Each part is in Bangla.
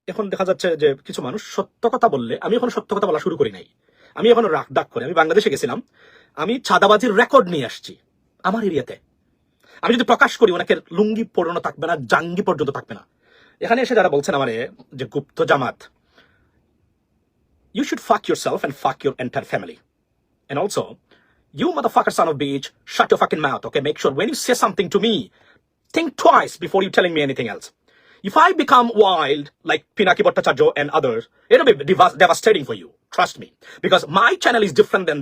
এখন দেখা যাচ্ছে যে কিছু মানুষ সত্য কথা বললে, আমি এখন সত্য কথা বলা শুরু করি নাই, আমি এখন রাগ ডাক করে, আমি বাংলাদেশে গেছিলাম, আমি চাঁদাবাজির রেকর্ড নিয়ে আসছি আমার এরিয়াতে। আমি যদি প্রকাশ করি অনেকের লুঙ্গি পরানো থাকবে না, জাঙ্গি পর্যন্ত থাকবে না। এখানে এসে যারা বলছেন আমারে যে গুপ্ত জামাত, you should fuck yourself and fuck your entire family. And also, you motherfucker son of bitch, shut your fucking mouth, okay? Make sure when you say something to me, think twice before you telling me anything else. If I become wild like Pinaki Bhattacharya and others, it'll be devastating for you. Trust me. Because my channel is different than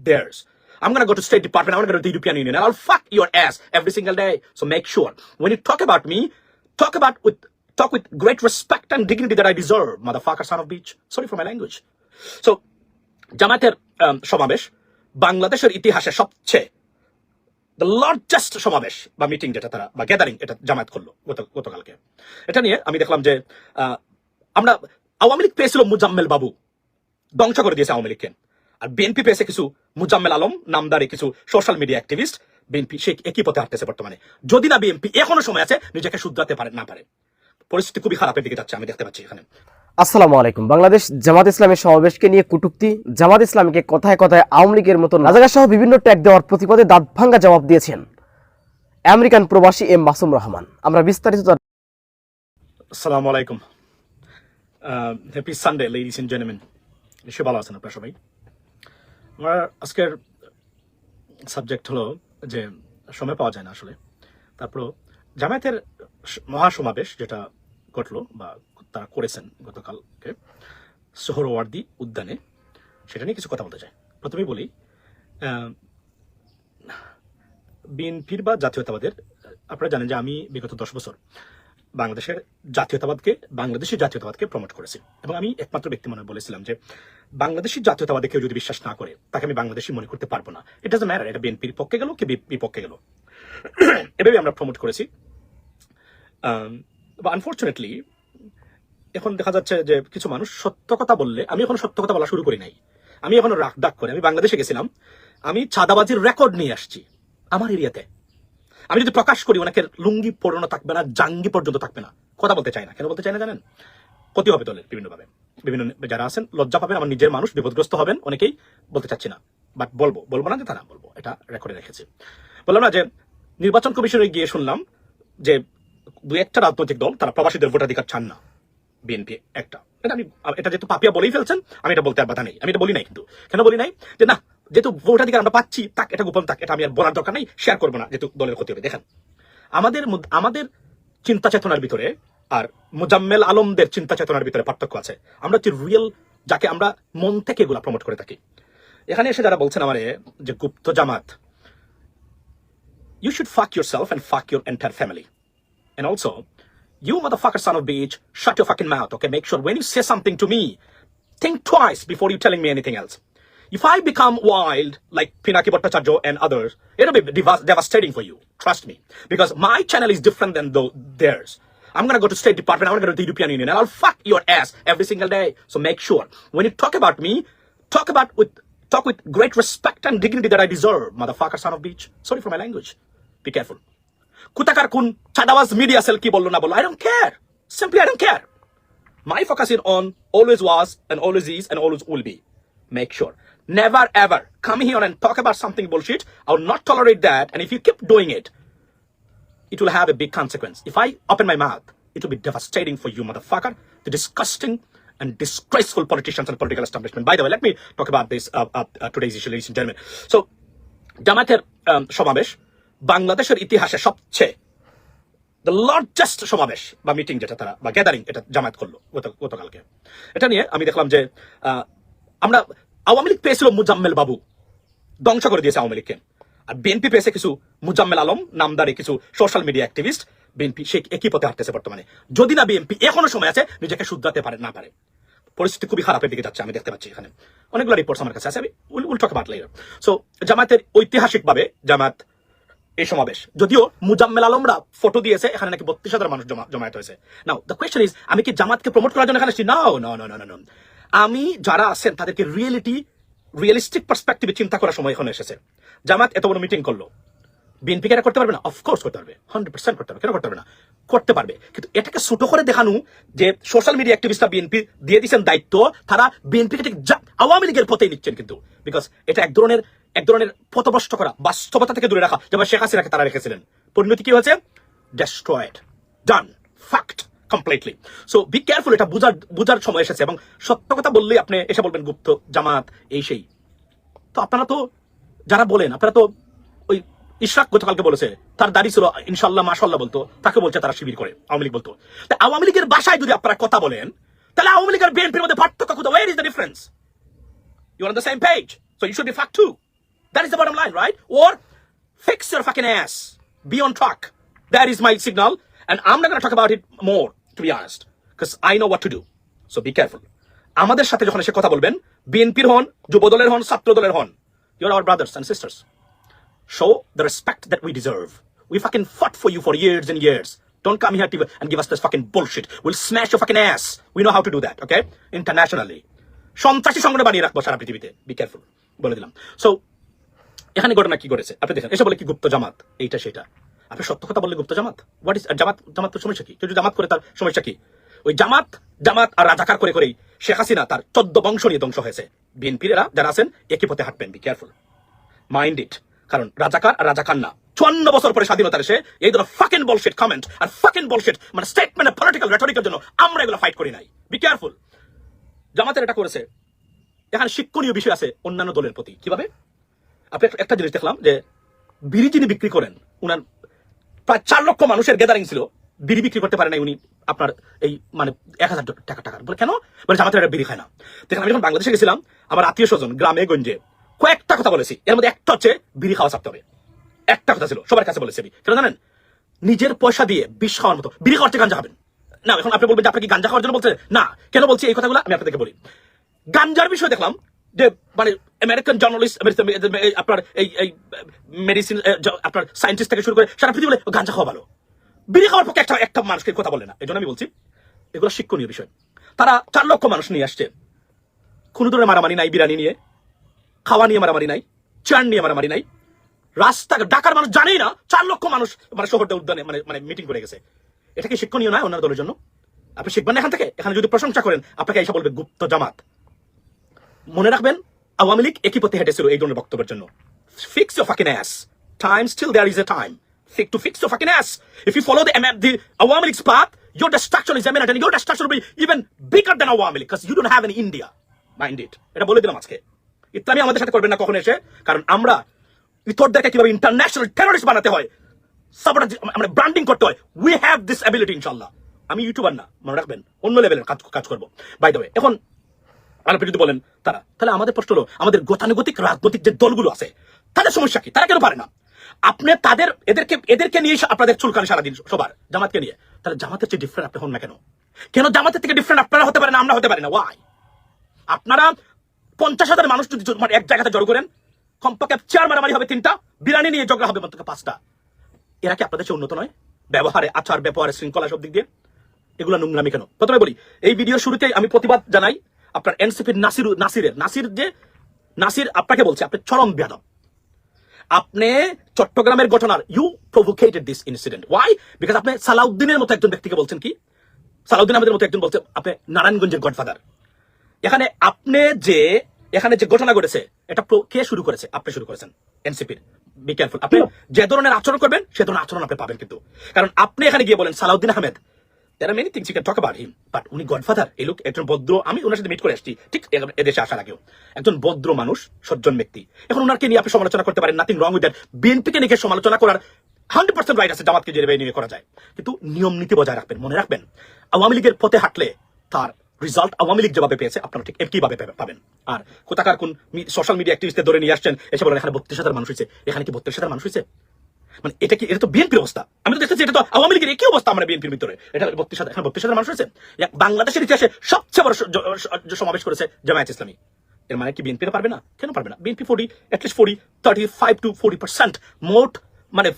theirs. I'm gonna go to State Department, I'm gonna go to the European Union, and I'll fuck your ass every single day. So make sure, when you talk about me, talk with great respect and dignity that I deserve, motherfucker son of bitch. Sorry for my language. So, জামাতের সমাবেশ বাংলাদেশের ইতিহাসে সবচেয়ে দ্য লার্জেস্ট সমাবেশ বা মিটিং যেটা তারা বা গ্যাদারিং এটা জামায়াত করলো গতকালকে। এটা নিয়ে আমি দেখলাম যে আমরা আওয়ামী লীগ পেয়েছিল মুজাম্মেল বাবু, ধ্বংস করে দিয়েছে আওয়ামী লীগকে। আর বিএনপি পেয়েছে কিছু মুজাম্মেল আলম নামদারি কিছু সোশ্যাল মিডিয়া অ্যাক্টিভিস্ট। বিএনপি সে একই পথে হাঁটতেছে বর্তমানে। যদি না বিএনপি এখনো সময় আছে নিজেকে শুধরাতে পারে না পারে, পরিস্থিতি খুবই খারাপের দিকে যাচ্ছে, আমি দেখতে পাচ্ছি এখানে। আসসালামু আলাইকুম। বাংলাদেশ জামাত ইসলামের সমাবেশকে নিয়ে কটূক্তি, জামাত ইসলামীকে কথায় কথায় আওয়ামী লীগের মতো রাজাকার সহ বিভিন্ন ট্যাগ দেওয়ার প্রতিবাদে দাঁত ভাঙ্গা জবাব দিয়েছেন আমেরিকান প্রবাসী এম মাসুম রহমান। আমরা বিস্তারিত। আসসালামু আলাইকুম, happy Sunday ladies and gentleman. নিশ্চয়ই ভালো আছেন আপনারা সবাই। আমার আজকের সাবজেক্ট হলো যে সময় পাওয়া যায় না আসলে। তারপর জামায়াতের মহাসমাবেশ যেটা ঘটলো বা তারা করেছেন গতকালকে সোহরাওয়ার্দী উদ্যানে, সেটা নিয়ে কিছু কথা বলতে চাই। প্রথমেই বলি, বিএনপির বা জাতীয়তাবাদের, আপনারা জানেন যে আমি বিগত 10 বছর বাংলাদেশি জাতীয়তাবাদকে প্রমোট করেছি, এবং আমি একমাত্র ব্যক্তি মনে বলেছিলাম যে বাংলাদেশি জাতীয়তাবাদে কেউ যদি বিশ্বাস না করে তাকে আমি বাংলাদেশি মনে করতে পারবো না। ইট ডাজন্ট ম্যাটার এটা বিএনপির পক্ষে গেল কি বিপক্ষে গেল, এভাবে আমরা প্রমোট করেছি। আনফর্চুনেটলি এখন দেখা যাচ্ছে যে কিছু মানুষ সত্য কথা বললে, আমি এখন সত্য কথা বলা শুরু করি নাই, আমি এখন রাগ ডাক করে, আমি বাংলাদেশে গেছিলাম, আমি চাঁদাবাজির রেকর্ড নিয়ে আসছি আমার এরিয়াতে। আমি যদি প্রকাশ করি অনেকের লুঙ্গি পরানো থাকবে না, জাঙ্গি পর্যন্ত থাকবে না। কথা বলতে চাই না, কেন বলতে চাই না জানেন? ক্ষতি হবে দলের বিভিন্নভাবে, বিভিন্ন যারা আছেন লজ্জা পাবেন, আমার নিজের মানুষ বিপদগ্রস্ত হবেন অনেকেই, বলতে চাচ্ছি না, বাট বলবো না যে তা না বলবো, এটা রেকর্ডে রেখেছি। বললাম না যে নির্বাচন কমিশনে গিয়ে শুনলাম যে 2-1টা রাজনৈতিক দল তারা প্রবাসীদের ভোটাধিকার চান না, বিএনপি একটা। এটা যেহেতু পাপিয়া বলেই ফেলছেন, আমি এটা বলতে আর বাধা নেই। আমি এটা বলি নাই, কিন্তু কেন বলি নাই যে না, যেহেতু ভোটাধিকার আমরা পাচ্ছি তাক, এটা গোপন থাক, এটা আমি আর বলার দরকার নেই, শেয়ার করবো না, যেহেতু দলের ক্ষতি হবে। দেখেন, আমাদের চিন্তা চেতনার ভিতরে আর মুজাম্মেল আলমদের চিন্তা চেতনার ভিতরে পার্থক্য আছে। আমরা হচ্ছে রিয়েল, যাকে আমরা মন থেকে এগুলা প্রমোট করে থাকি। এখানে এসে যারা বলছেন আমারে যে গুপ্ত জামাত, you should fuck yourself and fuck your entire family. And also, you motherfucker son of bitch, shut your fucking mouth, okay? Make sure when you say something to me, think twice before you telling me anything else. If I become wild like Pinaki Bhattacharya and others, it'll be devastating for you. Trust me. Because my channel is different than theirs. I'm gonna go to State Department, I'm gonna go to the European Union, and I'll fuck your ass every single day. So make sure, when you talk about me, talk with great respect and dignity that I deserve, motherfucker son of bitch. Sorry for my language. Be careful. Kutakar kun chadawaz media cell ki bollo na bollo, I don't care. Simply I don't care. My focus is on, always was and always is and always will be. Make sure, never ever come here and talk about something bullshit. I will not tolerate that, and if you keep doing it, it will have a big consequence. If I open my mouth, it will be devastating for you, motherfucker. The disgusting and disgraceful politicians and political establishment. By the way, let me talk about this today's issue, ladies and gentlemen. So, জামাতের সমাবেশ বাংলাদেশের ইতিহাসে সবচেয়ে দ্য লার্জেস্ট সমাবেশ বা মিটিং যেটা তারা বা গ্যাদারিং এটা জামায়াত করলো গতকালকে। এটা নিয়ে আমি দেখলাম যে আমরা আওয়ামী লীগ পেয়েছিল মুজাম্মেল বাবু, ধ্বংস করে দিয়েছে আওয়ামী লীগকে। আর বিএনপি পেয়েছে কিছু মুজাম্মেল আলম নামদারি কিছু সোশ্যাল মিডিয়া অ্যাক্টিভিস্ট। বিএনপি সে একই পথে হাঁটতেছে বর্তমানে। যদি না বিএনপি এখনো সময় আছে নিজেকে শুধরাতে পারে না পারে, পরিস্থিতি খুবই খারাপের দিকে যাচ্ছে, আমি দেখতে পাচ্ছি এখানে। অনেকগুলো রিপোর্টস আমার কাছে আছে, আমি will talk about letter. So জামায়াতের ঐতিহাসিকভাবে জামায়াত এই সমাবেশ, যদিও মুজাম্মেল আলমরা ফটো দিয়েছে, এখানে নাকি 32,000 মানুষ জমায়েত হয়েছে। নাও দ্য কোয়েশ্চেন ইজ, আমি কি জামাতকে প্রমোট করার জন্য এখানে আসছি? নো। আমি যারা আছেন তাদেরকে রিয়েলিস্টিক পার্সপেক্টিভে চিন্তা করার সময় এখানে এসেছে। জামাত এত বড় মিটিং করলো, বিএনপি কে এটা করতে পারবে না? অফকোর্স করতে পারবে, 100% করতে পারবে। কেন করতে পারবে না? করতে পারবে। কিন্তু এটাকে ছোট করে দেখানো যে সোশ্যাল মিডিয়া অ্যাক্টিভিস্টরা বিএনপি দিয়ে দিচ্ছেন দায়িত্ব, তারা বিএনপিকে ঠিক আওয়ামী লীগের পথেই নিচ্ছেন, কিন্তু বিকজ এটা এক ধরনের পথভ্রষ্ট করা, বাস্তবতা থেকে দূরে রাখা। যেমন শেখ হাসিনাকে তারা রেখেছিলেন, পরিণতি কি হয়েছে? Destroyed, done, fact completely. So be careful, এটা বুঝার সময় এসেছে। এবং সত্য কথা বললেই আপনি এসে বলবেন গুপ্ত জামাত এই সেই। তো আপনারা তো যারা বলেন, আপনারা তো ওই ইশরাক গতকালকে বলেছে তার দাড়ি ছিল ইনশাল্লাহ মাশাল্লাহ বলতো, তাকে বলছে তারা শিবির করে, আওয়ামী লীগ বলতো। তা আওয়ামী লীগের ভাষায় যদি আপনারা কথা বলেন, তাহলে আওয়ামী লীগের বিএনপির মধ্যে পার্থক্য কোথায়? Where is the difference? You are on the same page, so you should be fact to. That is the bottom line, right? Or fix your fucking ass, be on track. That is my signal, and I'm not going to talk about it more, to be honest, because I know what to do. So be careful. আমাদের সাথে যখন এসে কথা বলবেন, বিএনপির হন, যুব দলের হন, ছাত্র দলের হন, you're our brothers and sisters. Show the respect that we deserve. We fucking fought for you for years and years. Don't come here and give us this fucking bullshit. We'll smash your fucking ass. We know how to do that, okay? Internationally. সন্ত্রাসী সংগঠন বানিয়ে রাখবো সারা পৃথিবীতে। Be careful. বলে দিলাম। So এখানে ঘটনা কি করেছে আপনি দেখেন, এসে বলে কি গুপ্ত জামাত এইটা সেটা। আপনি সত্য কথা বললে গুপ্ত জামাত, হোয়াট ইজ জামাত তো সমস্যা কি? কেউ জামাত করে তার সমস্যা কি? ওই জামাত আর রাজাকার করে করেই শেখ হাসিনা তার 14 বংশ নিয়ে ধ্বংস হয়েছে। বিএনপির এরা যারা আছেন একই পথে হাঁটবেন, বি কেয়ারফুল, মাইন্ড ইট। কারণ রাজাকার আর রাজাকার না, 54 বছর পরে স্বাধীনতার এসে এই ধরনের ফাকিং বলশিট কমেন্ট আর ফাকিং বলশিট মানে স্টেটমেন্ট পলিটিক্যাল রেটরিকের জন্য আমরা এগুলো ফাইট করি নাই। Be careful. জামাতের এটা করেছে, এখানে শিক্ষণীয় বিষয় আছে অন্যান্য দলের প্রতি। কিভাবে? আপনি একটা জিনিস দেখলাম যে বিড়ি যিনি বিক্রি করেন, উনার প্রায় 4 লক্ষ মানুষের গ্যাদারিং ছিল, বিড়ি বিক্রি করতে পারে নাই উনি আপনার এই মানে 1000 টাকা বলে। কেন? বলে জামাতের একটা বিড়ি খায় না। দেখেন, আমি যখন বাংলাদেশে গেছিলাম, আমার আত্মীয় স্বজন গ্রামে গঞ্জে কয়েকটা কথা বলেছি, এর মধ্যে একটা হচ্ছে বিড়ি খাওয়া ছাড়তে হবে। একটা কথা ছিল, সবার কাছে বলেছি আমি। কেন জানেন? নিজের পয়সা দিয়ে বিষ খাওয়ার মতো বিড়ি খাওয়ার থেকে গাঞ্জা খাবেন না। এখন আপনি বলবেন যে আপনি কি গাঞ্জা খাওয়ার জন্য বলছেন? না। কেন বলছি এই কথাগুলো আমি আপনাদেরকে বলি। গাঞ্জার বিষয় দেখলাম যে মানে আমেরিকান জার্নালিস্ট, আপনার এই মেডিসিন, আপনার সায়েন্টিস্ট থেকে শুরু করে সারা পৃথিবী বলে গাঞ্জা খাওয়া ভালো। বিড়ি খাওয়ার পক্ষে একটা মানুষকে কথা বলে না। এই জন্য আমি বলছি এগুলো শিক্ষণীয় বিষয়। তারা 4 লক্ষ মানুষ নিয়ে আসছে, কোনো ধরনের মারামারি নাই, বিরানি নিয়ে, খাওয়া নিয়ে মারামারি নাই, চান নিয়ে মারামারি নাই। রাস্তা ঢাকার মানুষ জানেই না 4 লক্ষ মানুষ মানে শহরটা উদ্যানে মানে মিটিং করে গেছে। এটা কি শিক্ষণীয় নয় অন্যান্য দলের জন্য? আপনি শিখবেন না এখান থেকে। এখানে যদি প্রশংসা করেন, আপনাকে এসে বলবে গুপ্ত জামাত। মনে রাখবেন, আওয়ামী লীগ একই পথে হেঁটেছিল এই ধরনের বক্তব্যের জন্য। Fix your fucking ass. Time still there is a time to fix your fucking ass. If you follow the Awami League's path, your destruction is imminent, and your destruction will be even bigger than Awami League, because you don't have any India. Mind it. এটা বলে দিলাম আজকে। ইসলামী আমাদের সাথে করবেন না কখনো এসে, কারণ আমরা ইতরদেরকে কিভাবে ইন্টারন্যাশনাল টেররিস্ট বানাতে হয়, আমরা ব্র্যান্ডিং করতে হয়, উই হ্যাভ দিস অ্যাবিলিটি ইনশাআল্লাহ। আমি ইউটিউবার না, মনে রাখবেন, অন্য লেভেলের কাজ করবো। বাই দ্য ওয়ে, এখন আপনি যদি বলেন তাহলে আমাদের প্রশ্ন হলো, আমাদের গতানুগতিক রাজনৈতিক যে দলগুলো আছে তাদের সমস্যা কি? তারা কেন পারে না? আপনি এদেরকে নিয়ে আপনাদের চুলকানি সারাদিন সবার, জামাতকে নিয়ে। তাহলে জামাতের চেয়ে ডিফারেন্ট আপনি হন না কেন? কেন জামাতের থেকে ডিফারেন্ট আপনারা হতে পারেন, আমরা হতে পারি না? ওয়াই? আপনারা 50,000 মানুষ যদি এক জায়গাতে জড়ো করেন, কমপক্ষে চেয়ার মারামারি হবে 3টা, বিরানি নিয়ে ঝগড়া হবে মাত্র 5টা। এরা কি আপনাদের চেয়ে উন্নত নয়? ব্যবহারে, আচার ব্যবহারে, শৃঙ্খলা, সব দিক দিয়ে এগুলো নোংরামি কেন? প্রথমে বলি, এই ভিডিও শুরুতে আমি প্রতিবাদ জানাই আপনার এনসিপির নাসির আপনাকে বলছে আপনি চরম বেয়াদব। আপনি চট্টগ্রামের ঘটনার you provoked this incident. Why? Because আপনি সালাউদ্দিনের মতো একজন ব্যক্তিকে বলছেন কি, সালাউদ্দিন আহমেদের মতো একজন বলছে আপনি নারায়ণগঞ্জের গডফাদার। এখানে যে ঘটনা ঘটেছে, এটা কে শুরু করেছে? আপনি শুরু করেছেন, এনসিপির। Be careful. আপনি যে ধরনের আচরণ করবেন সে ধরনের আচরণ আপনি পাবেন, কিন্তু কারণ আপনি এখানে গিয়ে বলেন Salahuddin Ahmed, there are many things you can talk about him, but উনি গডফাদার। এই লোক একজন ভদ্র, আমি ওনার সাথে মিট করে আসছি ঠিক এদেশে আসার আগেও, একজন ভদ্র মানুষ, সজ্জন ব্যক্তি। এখন ওনাকে নিয়ে আপনি সমালোচনা করতে পারেন, নাথিং রং উইথ দ্যাট। বিএনপিকে নিয়ে সমালোচনা করার 100% রাইট আছে, জামাতকে যে নিয়ে করা যায়, কিন্তু নিয়ম নীতি বজায় রাখবেন। মনে রাখবেন, আওয়ামী লীগের পথে হাঁটলে তার রেজাল্ট আওয়ামী লীগ যেভাবে পেয়েছে আপনারা ঠিক একইভাবে পাবেন। আর কোথাকার কোন সোশ্যাল মিডিয়া অ্যাক্টিভিস্টদের ধরে নিয়ে আসছেন, এসে বলেন এখানে 32,000 মানুষ হয়েছে। এখানে কি 32,000 মানুষ হয়েছে? মানে এটা তো বিএনপির অবস্থা। আমি তো দেখতেছি এটা তো আওয়ামী লীগের একই অবস্থা। আমরা বিএনপির ভিতরে এটা 32,000 মানুষ হয়েছে। বাংলাদেশের ইতিহাসে সবচেয়ে বড় সমাবেশ করেছে জামায়াত ইসলামী। এর মানে কি বিএনপি পারবে না? কেন পারবে না? বিএনপি 35 to 40% মোট মানে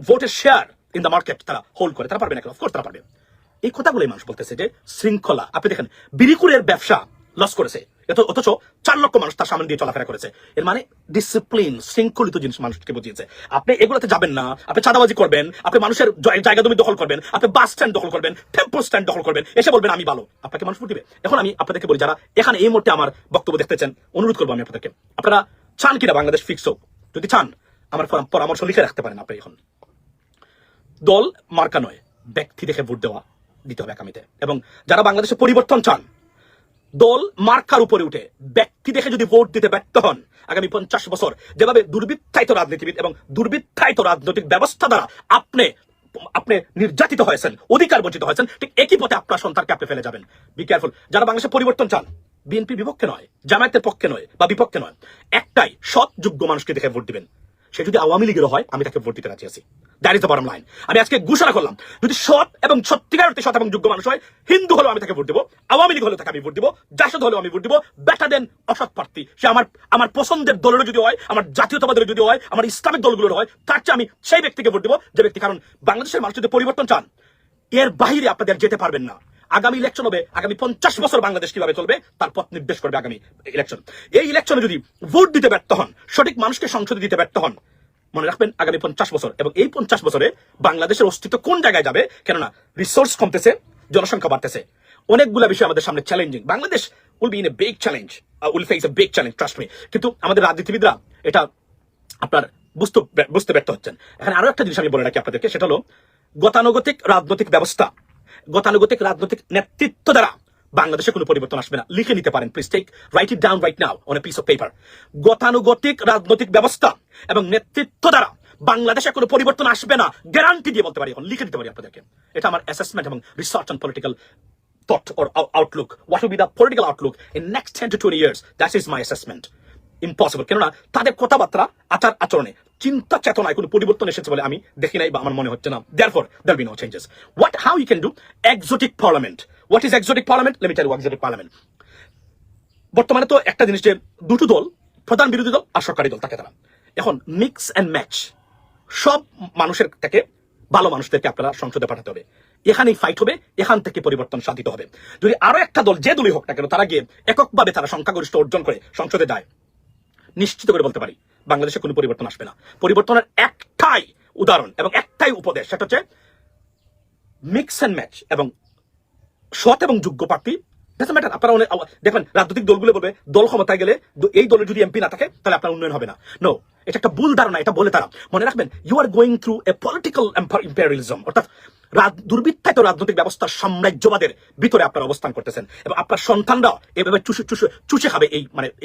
ভোটের শেয়ার ইন দ্য মার্কেট তারা হোল্ড করে। তারা পারবে না কেন? অফকোর্স তারা পারবে। এই কথাগুলোই মানুষ বলতেছে যে শৃঙ্খলা। আপনি দেখেন, বিরিকুরের ব্যবসা লস করেছে, অথচ 4 লক্ষ মানুষ তার সামনে দিয়ে চলাফেরা করেছে। এর মানে ডিসিপ্লিন, শৃঙ্খলিত জিনিস মানুষকে বুঝিয়েছে। আপনি এগুলোতে যাবেন না, আপনি চাঁদাবাজি করবেন, আপনি মানুষের জায়গা জমি দখল করবেন, আপনি বাস স্ট্যান্ড দখল করবেন, টেম্পল স্ট্যান্ড দখল করবেন, এসে বলবেন আমি ভালো, আপনাকে মানুষ ভোট দিবে? এখন আমি আপনাদেরকে বলি, যারা এখানে এই মুহূর্তে আমার বক্তব্য দেখতেছেন, অনুরোধ করবো আমি আপনাদেরকে, আপনারা চান কিনা বাংলাদেশ ফিক্স হোক? যদি চান আমার পরামর্শ লিখে রাখতে পারেন। আপনি এখন দল মার্কা নয়, ব্যক্তি দেখে ভোট দিতে হবে আগামীতে। এবং যারা বাংলাদেশে পরিবর্তন চান, দল মার্কার উপরে উঠে ব্যক্তি দেখে যদি ভোট দিতে ব্যর্থ হন, আগামী 50 বছর যেভাবে দুর্বৃত্তায়িত রাজনীতিবিদ এবং দুর্বৃত্তায়িত রাজনৈতিক ব্যবস্থা দ্বারা আপনি নির্যাতিত হয়েছেন, অধিকার বঞ্চিত হয়েছেন, ঠিক একই পথে আপনার সন্তানকে আপনি ফেলে যাবেন। Be careful. যারা বাংলাদেশে পরিবর্তন চান, বিএনপি বিপক্ষে নয়, জামায়াতের পক্ষে নয় বা বিপক্ষে নয়, একটাই, সৎ যোগ্য মানুষকে দেখে ভোট দিবেন। সে যদি আওয়ামী লীগের হয়, আমি তাকে ভোট দিতে রাজি আছি। That is the bottom line. আমি আজকে ঘোষণা করলাম, যদি সৎ এবং সত্যিকার অর্থে সৎ এবং যোগ্য মানুষ হয়, হিন্দু হলেও আমি তাকে ভোট দেবো, আওয়ামী লীগ হলেও তাকে আমি ভোট দেবো, জাসদ হলেও আমি ভোট দেবো, বেটা দেন অসৎ প্রার্থী। সে আমার পছন্দের দলেরও যদি হয়, আমার জাতীয়তাবাদের যদি হয়, আমার ইসলামিক দলগুলোর হয়, তার চেয়ে আমি সেই ব্যক্তিকে ভোট দেবো যে ব্যক্তি, কারণ বাংলাদেশের মানুষ যদি পরিবর্তন চান, এর বাহিরে আপনাদের যেতে পারবেন না। আগামী ইলেকশন হবে, আগামী 50 বছর বাংলাদেশ কিভাবে চলবে তার পথ নির্দেশ করবে আগামী ইলেকশন। এই ইলেকশনে যদি ভোট দিতে ব্যর্থ হন, সঠিক মানুষকে সংসদে দিতে ব্যর্থ হন, মনে রাখবেন আগামী 50 বছর এবং এই 50 বছরে বাংলাদেশের অস্তিত্ব কোন জায়গায় যাবে? কেননা রিসোর্স কমতেছে, জনসংখ্যা বাড়তেছে, অনেকগুলা বিষয় আমাদের সামনে challenging. Bangladesh will be in a big challenge, will face a big challenge, trust me. কিন্তু আমাদের রাজনীতিবিদরা এটা আপনার বুঝতে ব্যর্থ হচ্ছেন। এখানে আরো একটা জিনিস আমি বলে রাখি আপনাদেরকে, সেটা হলো গতানুগতিক রাজনৈতিক ব্যবস্থা, গতানুগতিক রাজনৈতিক নেতৃত্ব দ্বারা বাংলাদেশে কোনো পরিবর্তন আসবে না। লিখে নিতে পারেন, please write it down right now on a piece of paper. গতানুগতিক রাজনৈতিক ব্যবস্থা এবং নেতৃত্ব দ্বারা বাংলাদেশে কোনো পরিবর্তন আসবে না, গ্যারান্টি দিয়ে বলতে পারি, এখন লিখে দিতে পারি আপনাদেরকে। এটা আমার অ্যাসেসমেন্ট এবং research on political thought or outlook. What will be the political outlook in next 10 to 20 years? That is my assessment. Impossible. কেননা তাদের কথাবার্তা, আচার আচরণে, চিন্তা চেতনায় কোনো পরিবর্তন এসেছে বলে আমি দেখি নাই বা আমার মনে হচ্ছে না। Therefore, there will be no changes. How you can do exotic parliament? What is exotic parliament? Let me tell you what exotic parliament. বর্তমানে তো একটা জিনিস, যে দুটো দল, প্রধান বিরোধী দল আর সরকারি দল, তাকে তারা এখন মিক্স এন্ড ম্যাচ, সব মানুষের থেকে ভালো মানুষদেরকে আপনারা সংসদে পাঠাতে হবে, এখানেই ফাইট হবে, এখান থেকে পরিবর্তন সাধিত হবে। যদি আরো একটা দল, যে দলই হোক না কেন, তারা গিয়ে এককভাবে তারা সংখ্যাগরিষ্ঠ অর্জন করে সংসদে যায়, নিশ্চিত করে বলতে পারি বাংলাদেশে কোনো পরিবর্তন আসবে না। পরিবর্তনের একটাই উদাহরণ এবং একটাই উপদেশ, সেটা হচ্ছে মিক্স এন্ড ম্যাচ এবং সৎ এবং যোগ্য প্রার্থী। আপনারা দেখবেন রাজনৈতিক দলগুলো বলবে দল ক্ষমতায় গেলে এই দলের যদি এমপি না থাকে তাহলে আপনার উন্নয়ন হবে না। নো, এটা একটা ভুল ধারণা। এটা বলে তারা, মনে রাখবেন, you are going through a political imperialism, অর্থাৎ দুর্বৃত্তায়িত রাজনৈতিক ব্যবস্থার সাম্রাজ্যবাদের ভিতরে আপনারা অবস্থান করতেছেন এবং আপনার সন্তানরা এভাবে চুষে খাবে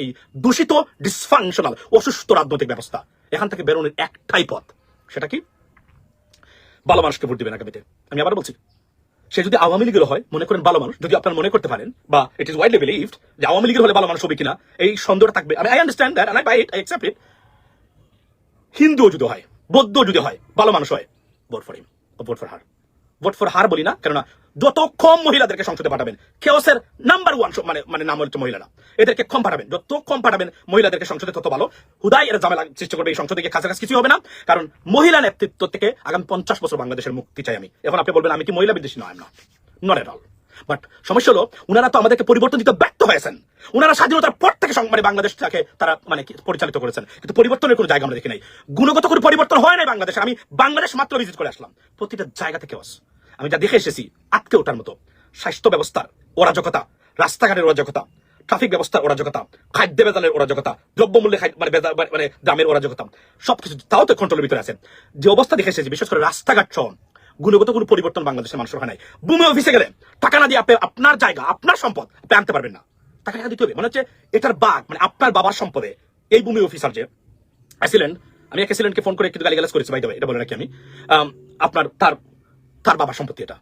এই দূষিত, ডিসফাংশনাল, অসুস্থ রাজনৈতিক ব্যবস্থা। এখান থেকে বেরোনোর একটাই পথ, সেটা কি? ভালো মানুষকে ভোট দিবেন আগামীতে। আমি আবার বলছি, সে যদি আওয়ামী লীগের হয়, মনে করেন ভালো মানুষ, যদি আপনারা মনে করতে পারেন, বা ইট ইজ ওয়াইডলি বিলিভড যে আওয়ামী লীগের হলে ভালো মানুষ হবে কিনা, এই সন্দেহটা থাকবে। I understand that and I buy it, I accept it. Hindu যদি হয়, বৌদ্ধ যদি হয়, ভালো মানুষ হয়, vote for him, vote for her. Vote for her বলি না, কেননা যত কম মহিলাদেরকে সংসদে পাঠাবেন, কেওসের নাম্বার 1 মানে নাম হচ্ছে মহিলারা, এদেরকে কম পাঠাবেন, যত কম পাঠাবেন মহিলাদেরকে সংসদে তত ভালো। হুদাই এর ঝামেলা সৃষ্টি করবে এই সংসদে গিয়ে, কাছাকাছি কিছু হবে না। কারণ মহিলা নেতৃত্ব থেকে আগামী 50 বছর বাংলাদেশের মুক্তি চাই আমি। এখন আপনি বলবেন আমি কি মহিলা বিদ্বেষী? নয়, নট এট অল। বাট সমস্যা হলো, উনারা তো আমাদেরকে পরিবর্তন দিতে ব্যর্থ হয়েছেন। উনারা স্বাধীনতার পর থেকে বাংলাদেশটাকে তারা পরিচালিত করেছেন, কিন্তু পরিবর্তনের কোনো জায়গা আমরা দেখি নাই। গুণগত কোনো পরিবর্তন হয় নাই বাংলাদেশে। আমি বাংলাদেশ মাত্র ভিজিট করে আসলাম, প্রতিটা জায়গা থেকে আমি যা দেখে এসেছি আটকে ওঠার মতো। স্বাস্থ্য ব্যবস্থার অরাজকতা, রাস্তাঘাটের অরাজকতা, ট্রাফিক ব্যবস্থার অরাজকতা, খাদ্য বেজালের অরাজকতা, দ্রব্যমূল্যে দামের অরাজকতা, সবকিছু তাও তো কন্ট্রোলের ভিতরে আছে। যে অবস্থা দেখে এসেছি, বিশেষ করে রাস্তাঘাট সহ গুণগত কোনো পরিবর্তন বাংলাদেশের মানুষের হয় নাই। ভূমি অফিসে গেলে টাকা না দিয়ে আপনি আপনার জায়গা, আপনার সম্পদ আপনি আনতে পারবেন না, টাকা দিতে হবে। মনে হচ্ছে এটার বাঘ, আপনার বাবার সম্পদে এই ভূমি অফিসার যে আসছিলেন, আমি এক অ্যাসিলেন্টকে ফোন করে একটু গালিগালাজ করেছি, বাই দ্য ওয়ে, এটা বলে রাখি আমি। আপনার তার বাবার সম্পত্তি, এটা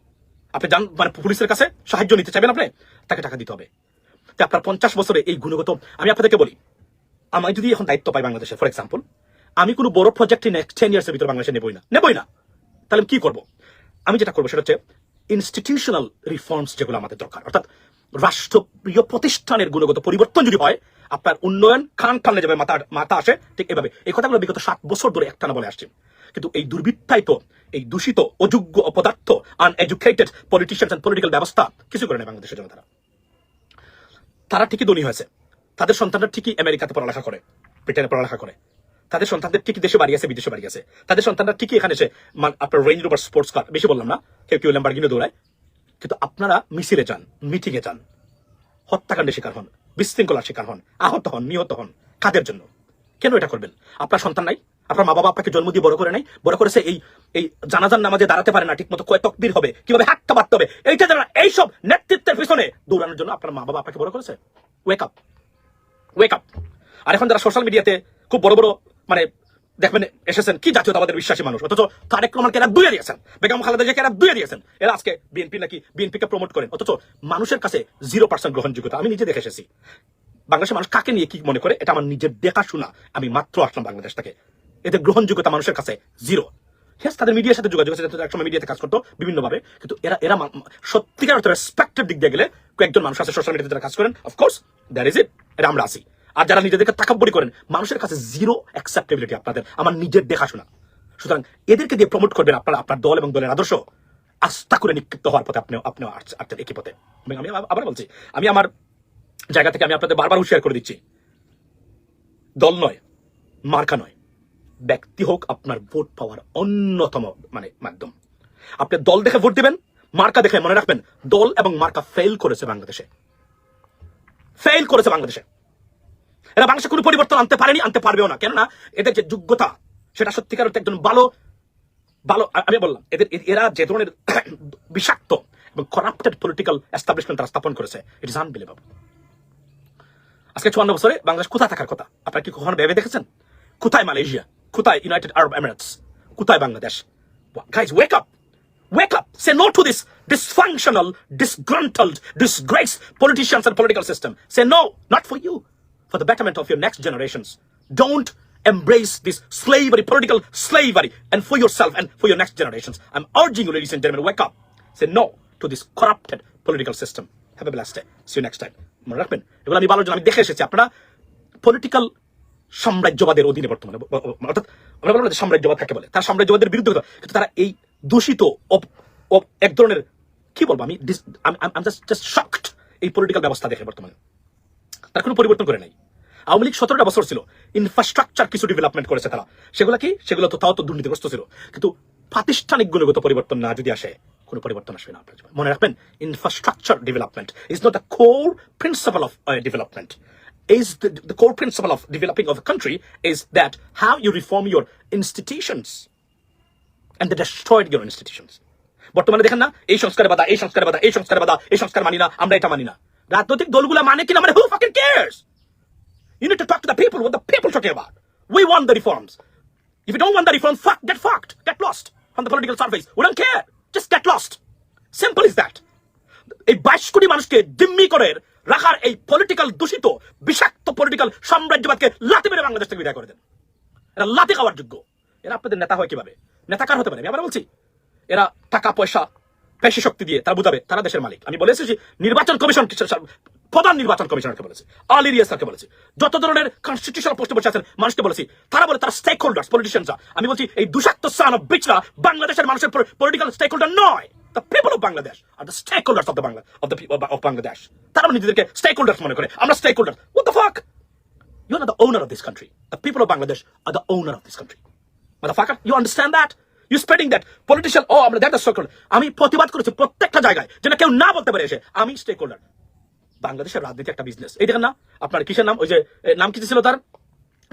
আপনি যান পুলিশের কাছে সাহায্য নিতে চাইবেন, আপনি তাকে টাকা দিতে হবে। তো আপনার 50 বছরে এই গুণগত, আমি আপনাদেরকে বলি, আমি যদি এখন দায়িত্ব পাই বাংলাদেশে, ফর এক্সাম্পল, আমি কোনো বড় প্রজেক্ট নেক্সট 10 ইয়ার্সের ভিতরে বাংলাদেশে নেবই না, তাহলে কি করবো? আমি যেটা করবো সেটা হচ্ছে ইনস্টিটিউশনাল রিফর্মস, যেগুলো আমাদের দরকার, অর্থাৎ রাষ্ট্রীয় প্রতিষ্ঠানের গুণগত পরিবর্তন যদি হয়, আপনার উন্নয়ন খান টানলে যাবে, মাথা আসে। ঠিক এভাবে এই কথাগুলো বিগত 7 বছর ধরে একটানা বলে আসছি। কিন্তু এই দুর্বৃত্তায়িত, এই দূষিত, অযোগ্য, অপদার্থ, আনএডুকেটেড পলিটিশিয়ানস এন্ড পলিটিক্যাল ব্যবস্থা কিছু করে নেই বাংলাদেশের জন্য। তারা ঠিকই ধনী হয়েছে, তাদের সন্তানরা ঠিকই আমেরিকাতে পড়ালেখা করে, ব্রিটেনে পড়ালেখা করে, তাদের সন্তানদের ঠিকই দেশে বাড়ি আছে, বিদেশে বাড়ি আছে, তাদের সন্তানরা ঠিকই এখানে এসে আপনার রেঞ্জ রোভার স্পোর্টস কার, বেশি বললাম না, কেউ কেউ ল্যাম্বরগিনি দৌড়ায়, কিন্তু আপনারা মিছিলে যান, মিটিং এ যান, হত্যাকাণ্ডের শিকার হন, বিশৃঙ্খলার শিকার হন, আহত হন, নিহত হন। কাদের জন্য? কেন এটা করবেন? আপনার সন্তান নাই? আপনার মা বাবা আপনাকে জন্ম দিয়ে বড় করে নাই? বড় করেছে এই এই জানাজার নামাজে দাঁড়াতে পারে না ঠিক মতো, কয় তকবীর হবে, কিভাবে হাতটা বাড়তে হবে, এইটা জানা, এইসব নেতৃত্বের পিছনে দৌড়ানোর জন্য আপনার মা বাবা আপনাকে বড় করেছে। Wake up, wake up. আর এখন যারা সোশ্যাল মিডিয়াতে খুব বড় বড় মানে দেখবেন এসেছেন, কি জাতীয়তাবাদের বিশ্বাসী মানুষ, অথচ তারেক রহমানকে এরা দুয়ে দিয়েছেন, বেগম খালেদা জিয়াকে এরা দুয়ে দিয়েছেন, এরা আজকে বিএনপি নাকি বিএনপিকে প্রমোট করেন, অথচ মানুষের কাছে 0% গ্রহণযোগ্যতা। আমি নিজে দেখে এসেছি বাংলাদেশের মানুষ কাকে নিয়ে কি মনে করে, এটা আমার নিজের দেখাশোনা। আমি মাত্র আসলাম বাংলাদেশ থেকে, এদের গ্রহণযোগ্যতা মানুষের কাছে 0। হ্যাঁ, তাদের মিডিয়ার সাথে যোগাযোগ আছে, একসময় মিডিয়াতে কাজ করতো বিভিন্নভাবে, কিন্তু এরা এরা সত্যিকার অর্থে রেসপেক্টের দিক দিয়ে গেলে কয়েকজন মানুষ আছে সোশ্যাল মিডিয়াতে যারা কাজ করেন, অফকোর্স দ্যাট ইজ ইট, এটা আমরা আছি। আর যারা নিজেদেরকে তাকাব্বরি করেন, মানুষের কাছে 0 অ্যাকসেপ্টেবিলিটি আপনাদের, আমার নিজের দেখাশোনা। সুতরাং এদেরকে দিয়ে প্রমোট করবেন আপনারা আপনার দল এবং দলের আদর্শ আস্থা করে নিক্ষিপ্ত হওয়ার পথে আপনি আসছেন একই পথে। আমি আবার বলছি, আমি আমার জায়গা থেকে আমি আপনাদের বারবার হুঁশিয়ার করে দিচ্ছি, দল নয়, মার্কা নয়, ব্যক্তি হোক আপনার ভোট পাওয়ার অন্যতম মাধ্যম। আপনি দল দেখে ভোট দিবেন, মার্কা দেখে। মনে রাখবেন, দল এবং মার্কা ফেল করেছে বাংলাদেশে, ফেল করেছে বাংলাদেশে। এরা বাংলাদেশে কোনো পরিবর্তন আনতে পারেনি, আনতে পারবেও না। কেননা এদের যে যোগ্যতা, সেটা সত্যিকার অর্থে একজন ভালো ভালো আমি বললাম, এরা যে ধরনের বিষাক্ত এবং করাপ্টেড পলিটিক্যাল এস্টাবলিশমেন্ট তারা স্থাপন করেছে, ইট ইজ আনবিলিভেবল। আজকে 54 বছরে বাংলাদেশ কোথায় থাকার কথা আপনারা কি কখনো ভেবে দেখেছেন? কোথায় মালয়েশিয়া, কোথায় ইউনাইটেড আরব এমিরেটস, কোথায় Bangladesh? Guys, wake up, wake up, say no to this dysfunctional, disgruntled, disgraced politicians and political system. Say no, not for you, for the betterment of your next generations. Don't embrace this slavery, political slavery, and for yourself and for your next generations. I'm urging you, ladies and gentlemen, wake up, say no to this corrupted political system. Have a blessed day. See you next time. মনে রাখবেন, এগুলো আমি ভালোর জন্য আমি দেখে এসেছি। আপনারা পলিটিক্যাল সাম্রাজ্যবাদের অধীনে বর্তমানে, অর্থাৎ আমরা বলবো সাম্রাজ্যবাদ কাকে বলে, তারা সাম্রাজ্যবাদের বিরুদ্ধে, কিন্তু তারা এই দূষিত এক ধরনের, কি বলবো, আমি জাস্ট শকড এই পলিটিক্যাল ব্যবস্থা দেখে বর্তমানে। তার কোনো পরিবর্তন করে নাই। আওয়ামী লীগ 17টা বছর ছিল, ইনফ্রাস্ট্রাকচার কিছু ডেভেলপমেন্ট করেছে তারা, সেগুলো কি, সেগুলো তো তাও তো দুর্নীতিগ্রস্ত ছিল, কিন্তু প্রাতিষ্ঠানিক গুণগত পরিবর্তন না যদি আসে, কোনো পরিবর্তন আসবে না আপনার জীবনে। মনে রাখবেন, infrastructure development is not the core principal of development. Is the core principle of developing of a country is that how you reform your institutions, and they destroyed your institutions. বর্তমানে দেখেন না, এই সংস্কারে বাধা, এই সংস্কারে বাধা, এই সংস্কারে বাধা, এই সংস্কার মানি না, আমরা এটা মানি না। রাজনৈতিক দলগুলো মানে কিনা, মানে who fucking cares? You need to talk to the people, what the people talking about. We want the reforms. If you don't want the reforms, get fucked, get lost on the political surface. We don't care, just get lost. Simple is that. এই 22 কোটি মানুষকে জিম্মি করে রাখার এই পলিটিক্যাল দূষিত বিষাক্ত পলিটিক্যাল সাম্রাজ্যবাদকে লাথি মেরে বাংলাদেশ থেকে বিদায় করে দেন। এরা লাথি খাওয়ার যোগ্য। এরা আপনাদের নেতা হয় কিভাবে? নেতা কার হতে পারে? আমি আবার বলছি, এরা টাকা পয়সা পেশি শক্তি দিয়ে তারা বুঝাবে তারা দেশের মালিক। আমি বলেছি যে নির্বাচন কমিশন, প্রধান নির্বাচন কমিশনারকে বলেছি, আল ইলিয়াসকে বলেছি, যত ধরনের কনস্টিটিউশনাল পোস্টে বসে আছেন মানুষকে বলেছি, তারা বলে তারা স্টেক হোল্ডার্স, পলিটিশিয়ানরা। আমি বলছি এই দুষাক্ত সান অফ বিচরা বাংলাদেশের মানুষের পলিটিক্যাল স্টেক হোল্ডার নয়। The people of Bangladesh are the stakeholders of Bangladesh. তারা নিজেদেরকে stakeholders মনে করে, আমরা stakeholders. What the fuck? You are not the owner of this country. The people of Bangladesh are the owner of this country. Motherfucker, you understand that? You spreading that politician, oh, আমরা that the stakeholder. আমি প্রতিবাদ করেছি প্রত্যেকটা জায়গায়, যেন কেউ না বলতে পারে এসে আমি stakeholder. বাংলাদেশের রাজনীতি একটা বিজনেস। এই দেখেন না, আপনার কিসের নাম, ওই যে নাম কি ছিল তার,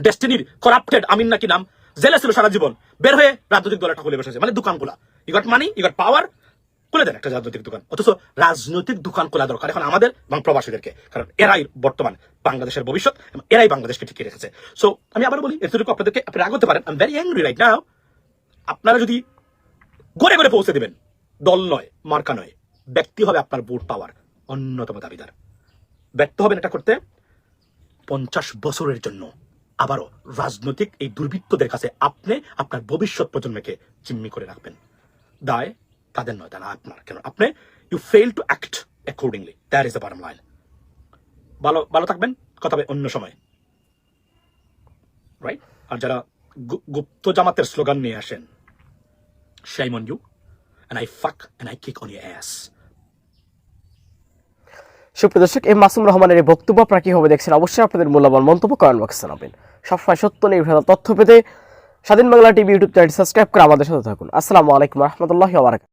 ডেস্টিনির করাপ্টেড আমিন নাকি নাম, জেলে ছিল সারা জীবন, বের হয়ে রাজনৈতিক দল একটা খুলে বসেছে, মানে দোকানগুলা। You got money, you got power, খুলে দেন একটা রাজনৈতিক দোকান। অথচ রাজনৈতিক দোকান খোলা দরকার এখন আমাদের এবং প্রবাসীদেরকে, কারণ এরাই বর্তমান বাংলাদেশের ভবিষ্যৎ, এরাই বাংলাদেশকে টিকিয়ে রেখেছে। সো আমি আবার বলি, এতটুকু আপনাদেরকে আপনারা আগতে পারেন। I am very angry right now. আপনারা যদি গড়ে গড়ে পৌঁছে দেবেন, দল নয়, মার্কা নয়, ব্যক্তি হবে আপনার ভোট পাওয়ার অন্যতম দাবিদার। ব্যর্থ হবেন এটা করতে, 50 বছরের জন্য আবারও রাজনৈতিক এই দুর্বৃত্তদের কাছে আপনি আপনার ভবিষ্যৎ প্রজন্মকে জিম্মি করে রাখবেন। দায় তাদের নয়, তারা আপনার। কেন আপনি you fail to act accordingly, that is the bottom line. ভালো থাকবেন, কথা হবে অন্য সময়, রাইট? আর যারা গুপ্ত জামাতের স্লোগান নিয়ে আসেন, shame on you, and I fuck and I kick on your ass. সুপ্রিয় দর্শক, এম মাসুম রহমানের এই বক্তব্য আপনারা কিভাবে দেখছেন? অবশ্যই আপনাদের মূল্যবান মন্তব্য কমেন্ট বক্সে জানাবেন। সবসময় সত্য নির্ভর তথ্য পেতে স্বাধীন Bangla TV YouTube channel subscribe করে আমাদের সাথে থাকুন। আসসালামু আলাইকুম রহমতুল্লাহি ওয়া বারাকাতুহু।